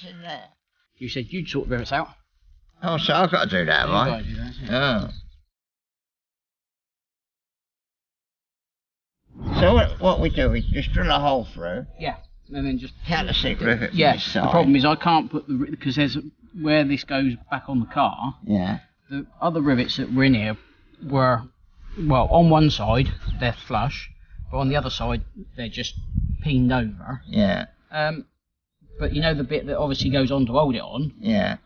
this in there? You said you'd sort the rivets out. Oh, so I've got to do that, have I? You've got to do that, yeah. Oh. So what we do, we just drill a hole through. Yeah, and then just Countersink rivet. Yeah. From this side. The problem is I can't put the because there's where this goes back on the car. Yeah. The other rivets that were in here were, well, on one side they're flush, but on the other side they're just peened over. Yeah. But you know the bit that obviously goes on to hold it on. Yeah.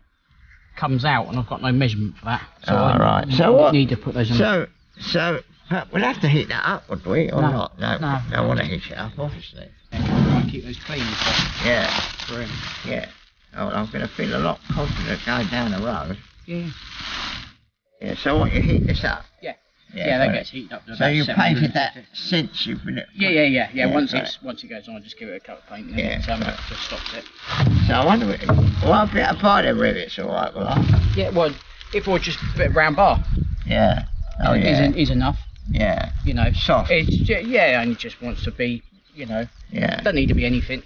Comes out, and I've got no measurement for that. So right. So I what? Need to put those on. So we'll have to heat that up, would we, or not? No. No. Don't want to heat it up, obviously. Try and keep those clean. Yeah. For him. Yeah. Oh, I'm going to feel a lot confident going down the road. Yeah. Yeah. So what? You heat this up? Yeah. Yeah, that gets heated up to about So you 700. painted that since you've been. Yeah. Once right. it goes on, I just give it a coat of paint, and Yeah, it right. just stops it. So I wonder, will I be able to buy them rivets, all right? Will I? Yeah, well, if I just a bit of round bar. Yeah. Oh yeah. Is enough. Yeah. You know, Soft. Yeah, and it just wants to be, you know. Yeah. Doesn't need to be anything.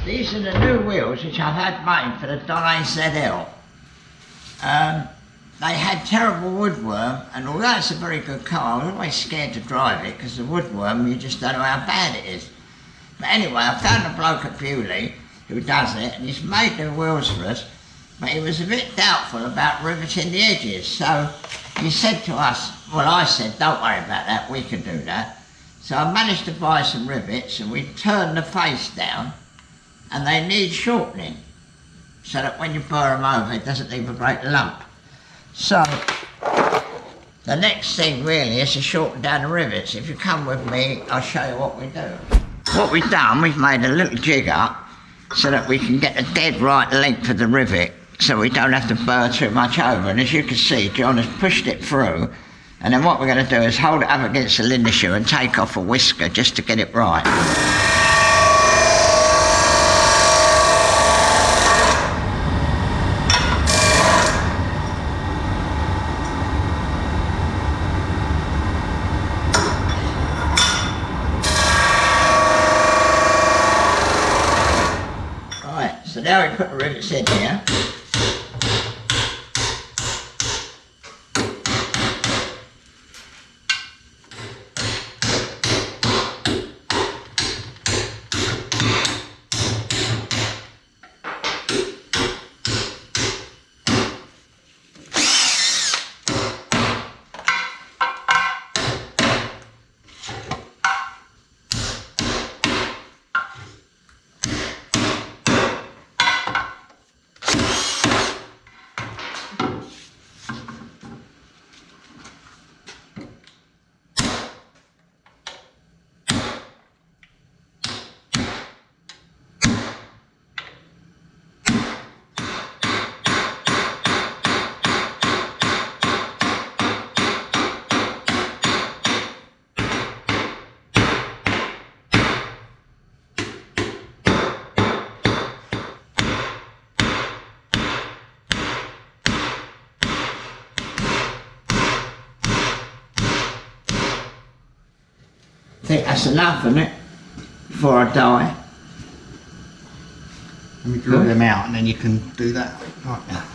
These are the new wheels which I've had made for the DONNET ZEDel. They had terrible woodworm, and although it's a very good car, I was always scared to drive it because the woodworm, you just don't know how bad it is. But anyway, I found a bloke at Bewley who does it, and he's made the wheels for us, but he was a bit doubtful about riveting the edges. So he said to us, well, I said, don't worry about that, we can do that. So I managed to buy some rivets, and we turned the face down, and they need shortening so that when you burr them over it doesn't leave a great lump. So the next thing really is to shorten down the rivets. If you come with me, I'll show you what we do. What we've done, we've made a little jig up so that we can get the dead right length of the rivet so we don't have to burr too much over. And as you can see, John has pushed it through, and then what we're going to do is hold it up against the lindy shoe and take off a whisker just to get it right. So now we put the rivets in here. I think that's enough, isn't it? Before I die. Let me draw them out and then you can do that right now.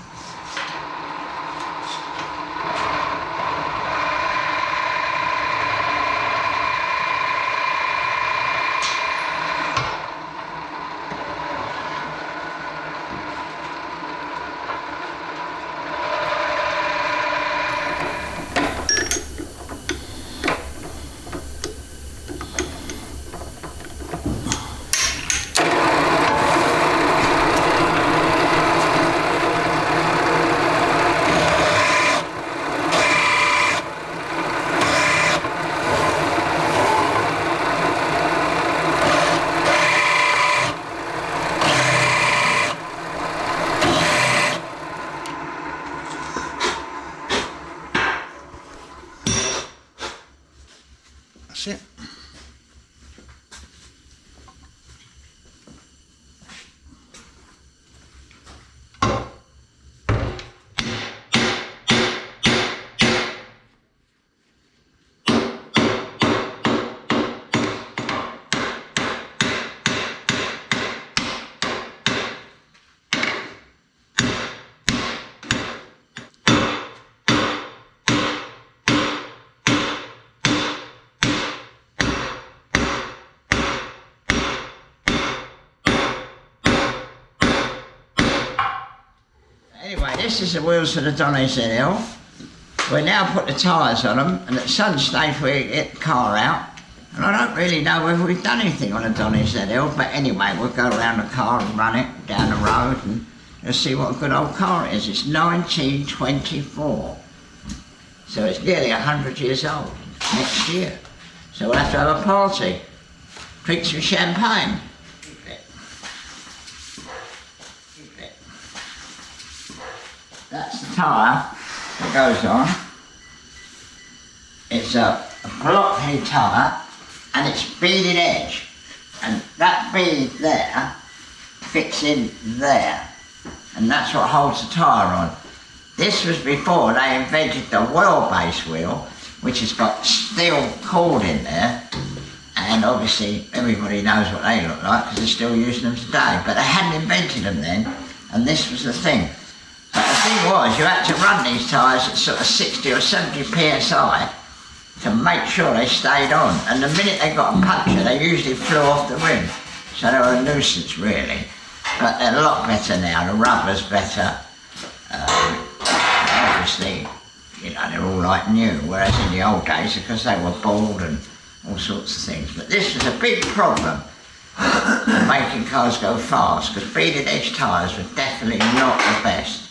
That's it. Anyway, this is the wheels for the DONNET ZEDeL. We now put the tyres on them, and at some stage we get the car out. And I don't really know whether we've done anything on the DONNET ZEDeL, but anyway, we'll go around the car and run it down the road and you'll see what a good old car it is. It's 1924. So it's nearly 100 years old next year. So we'll have to have a party. Drink some champagne. That's the tyre that goes on. It's a blockhead tyre and it's beaded edge. And that bead there fits in there. And that's what holds the tyre on. This was before they invented the wheelbase wheel, which has got steel cord in there. And obviously everybody knows what they look like because they're still using them today. But they hadn't invented them then, and this was the thing. But the thing was, you had to run these tyres at sort of 60 or 70 psi to make sure they stayed on. And the minute they got a puncture, they usually flew off the rim. So they were a nuisance, really. But they're a lot better now. The rubber's better. Obviously, you know, they're all like new. Whereas in the old days, because they were bald and all sorts of things. But this was a big problem in making cars go fast, because beaded edge tyres were definitely not the best.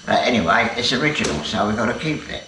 But anyway, it's original, so we've got to keep it.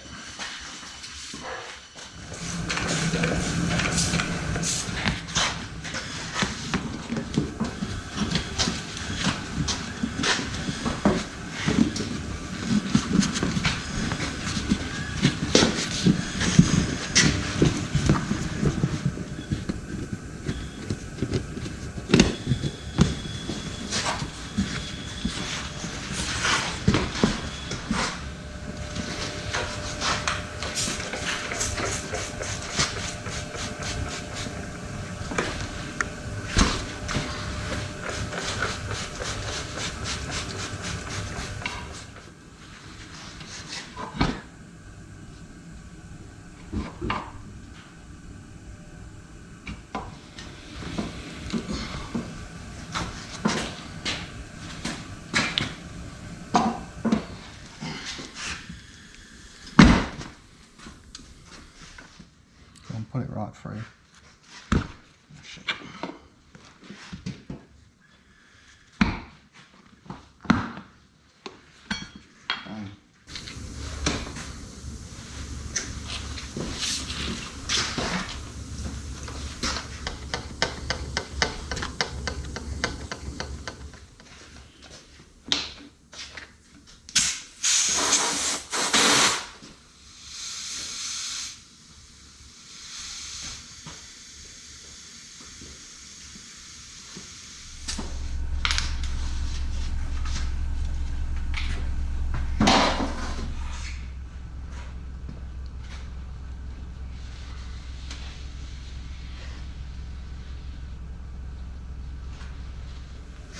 Put it right through.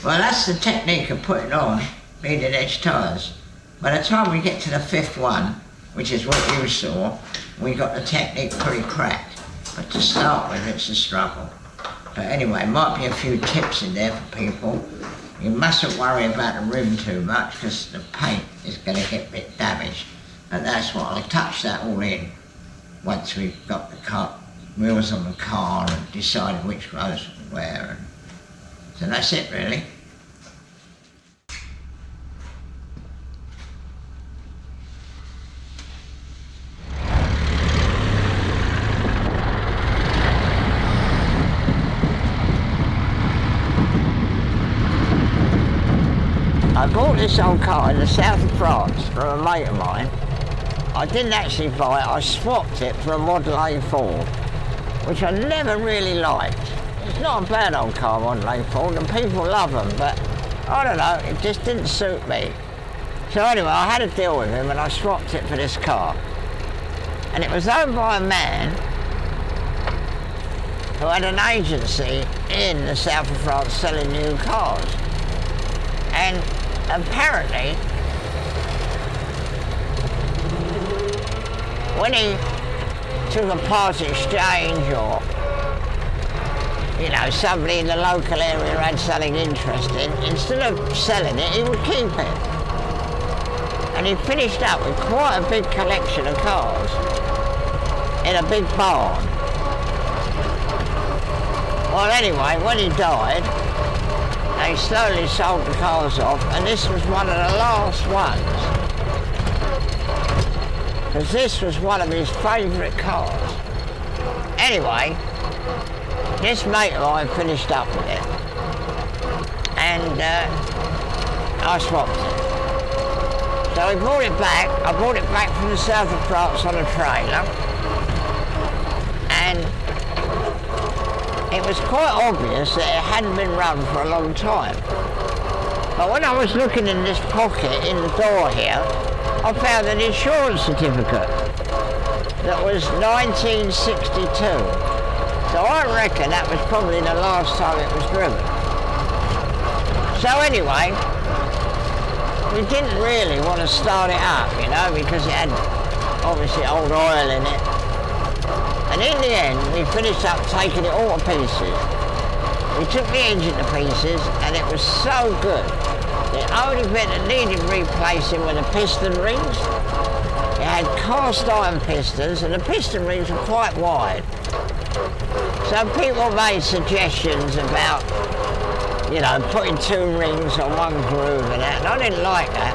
Well, that's the technique of putting on beaded edge tyres. By the time we get to the fifth one, which is what you saw, we got the technique pretty cracked. But to start with, it's a struggle. But anyway, might be a few tips in there for people. You mustn't worry about the rim too much because the paint is going to get a bit damaged. And that's what I'll touch that all in once we've got the wheels on the car and decided which roads where. So that's it, really. I bought this old car in the south of France from a mate of mine, I didn't actually buy it, I swapped it for a Model A Ford, which I never really liked. It's not a bad old car, Model A Ford, and people love them, but I don't know, it just didn't suit me. So anyway, I had a deal with him and I swapped it for this car. And it was owned by a man who had an agency in the south of France selling new cars. And apparently, when he took a part exchange or, you know, somebody in the local area had something interesting, instead of selling it, he would keep it. And he finished up with quite a big collection of cars in a big barn. Well, anyway, when he died, they slowly sold the cars off, and this was one of the last ones. Because this was one of his favourite cars. Anyway, this mate of mine finished up with it, and I swapped it. So we brought it back. I brought it back from the south of France on a trailer, and it was quite obvious that it hadn't been run for a long time. But when I was looking in this pocket in the door here, I found an insurance certificate that was 1962. So I reckon that was probably the last time it was driven. So anyway, we didn't really want to start it up, you know, because it had obviously old oil in it. And in the end, we finished up taking it all to pieces. We took the engine to pieces, and it was so good. The only bit that needed replacing were the piston rings. It had cast iron pistons, and the piston rings were quite wide. So people made suggestions about, you know, putting 2 rings on 1 groove and that, and I didn't like that.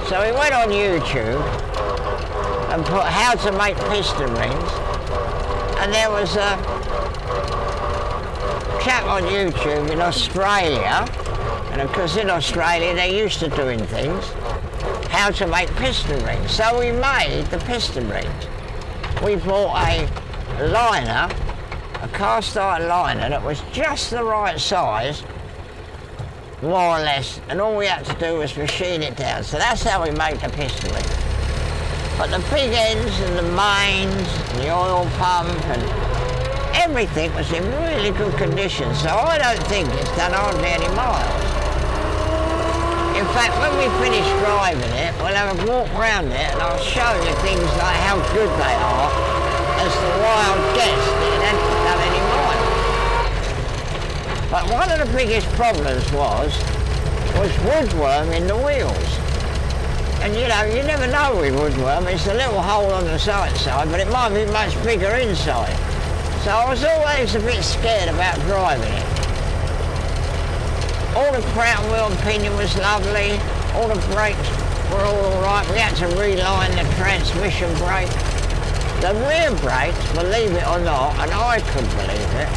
So we went on YouTube and put how to make piston rings, and there was a chap on YouTube in Australia, and of course in Australia they're used to doing things, how to make piston rings. So we made the piston rings. We bought a liner, a cast iron liner that was just the right size, more or less, and all we had to do was machine it down. So that's how we made the piston ring. But the big ends and the mains, and the oil pump and everything was in really good condition, so I don't think it's done hardly any miles. In fact, when we finish driving it, we'll have a walk around it and I'll show you things like how good they are as to why I guessed it hadn't done any miles. But one of the biggest problems was woodworm in the wheels. And you know, you never know with woodworm, it's a little hole on the side, but it might be much bigger inside. So I was always a bit scared about driving it. All the crown wheel and pinion was lovely, all the brakes were all right. We had to reline the transmission brake. The rear brakes, believe it or not, and I couldn't believe it,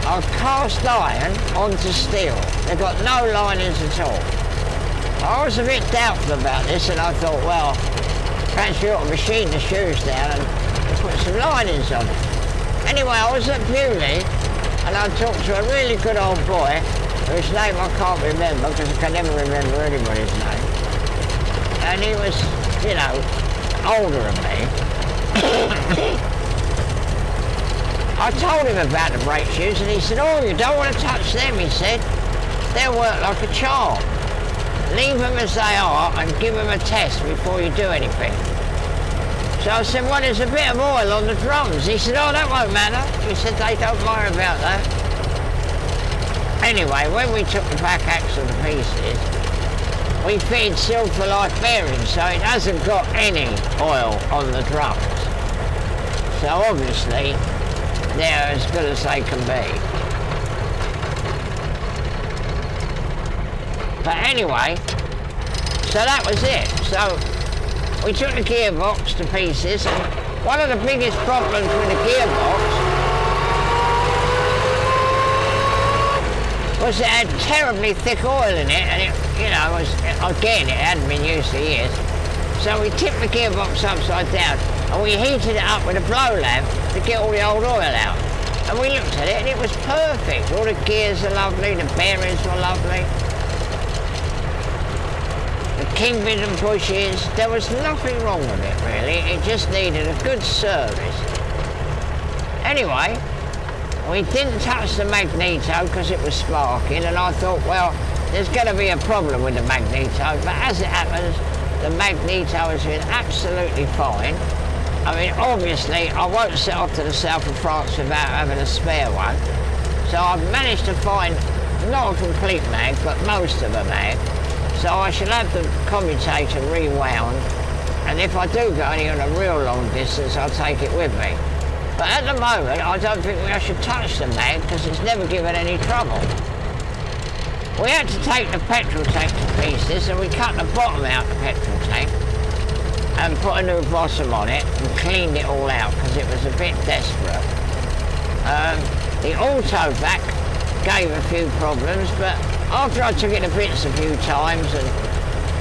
are cast iron onto steel. They've got no linings at all. I was a bit doubtful about this, and I thought, well, perhaps we ought to machine the shoes down and put some linings on it. Anyway, I was at Bewley, and I talked to a really good old boy, whose name I can't remember, because I can never remember anybody's name. And he was, you know, older than me. I told him about the brake shoes, and he said, oh, you don't want to touch them, he said. They'll work like a charm. Leave them as they are and give them a test before you do anything. So I said, well, there's a bit of oil on the drums. He said, oh, that won't matter. He said, they don't worry about that. Anyway, when we took the back axle to pieces, we fitted Silver Life bearings, so it hasn't got any oil on the drums. So obviously, they're as good as they can be. But anyway, so that was it. So we took the gearbox to pieces, and one of the biggest problems with the gearbox was it had terribly thick oil in it, and it, you know, was, again, it hadn't been used for years. So we tipped the gearbox upside down and we heated it up with a blow lamp to get all the old oil out. And we looked at it and it was perfect. All the gears are lovely, the bearings were lovely. The kingpins and bushes, there was nothing wrong with it really. It just needed a good service. Anyway, we didn't touch the magneto because it was sparking, and I thought, well, there's going to be a problem with the magneto, but as it happens, the magneto has been absolutely fine. I mean, obviously, I won't set off to the south of France without having a spare one, so I've managed to find not a complete mag, but most of a mag, so I shall have the commutator rewound, and if I do go any on a real long distance, I'll take it with me. But at the moment, I don't think I should touch the mag because it's never given any trouble. We had to take the petrol tank to pieces and we cut the bottom out of the petrol tank and put a new bottom on it and cleaned it all out because it was a bit desperate. The auto vac gave a few problems, but after I took it to bits a few times and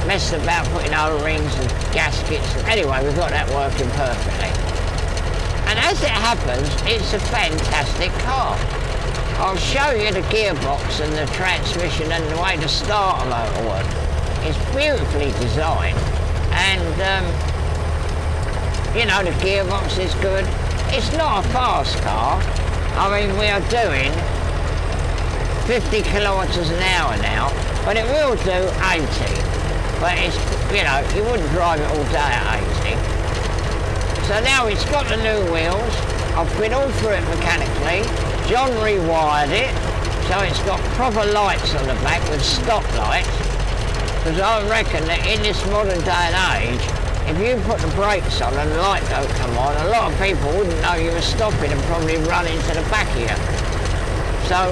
messed about putting O-rings and gaskets, anyway, we've got that working perfectly. And as it happens, it's a fantastic car. I'll show you the gearbox and the transmission and the way the starter motor works. It's beautifully designed, and you know, the gearbox is good. It's not a fast car. I mean, we are doing 50 kilometres an hour now, but it will do 80. But it's, you know, you wouldn't drive it all day at 80. So now it's got the new wheels. I've been all through it mechanically. John rewired it, so it's got proper lights on the back with stop lights. Because I reckon that in this modern day and age, if you put the brakes on and the light don't come on, a lot of people wouldn't know you were stopping and probably run into the back of you. So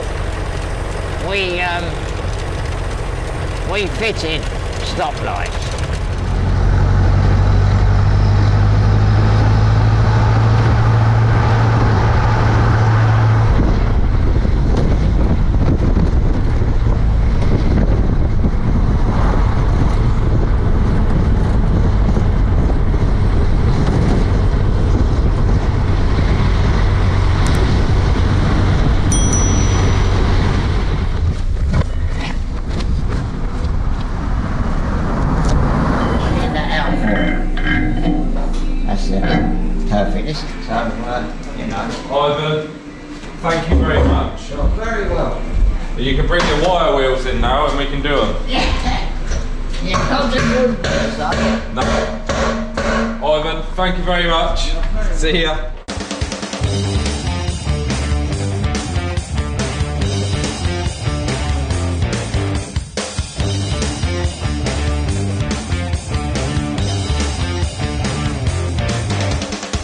we fitted stop lights. Perfect. So, you know. Ivan, thank you very much. You're very welcome. You can bring your wire wheels in now and we can do them. Yeah. You come to good first, are you? No. Ivan, thank you very much. See ya.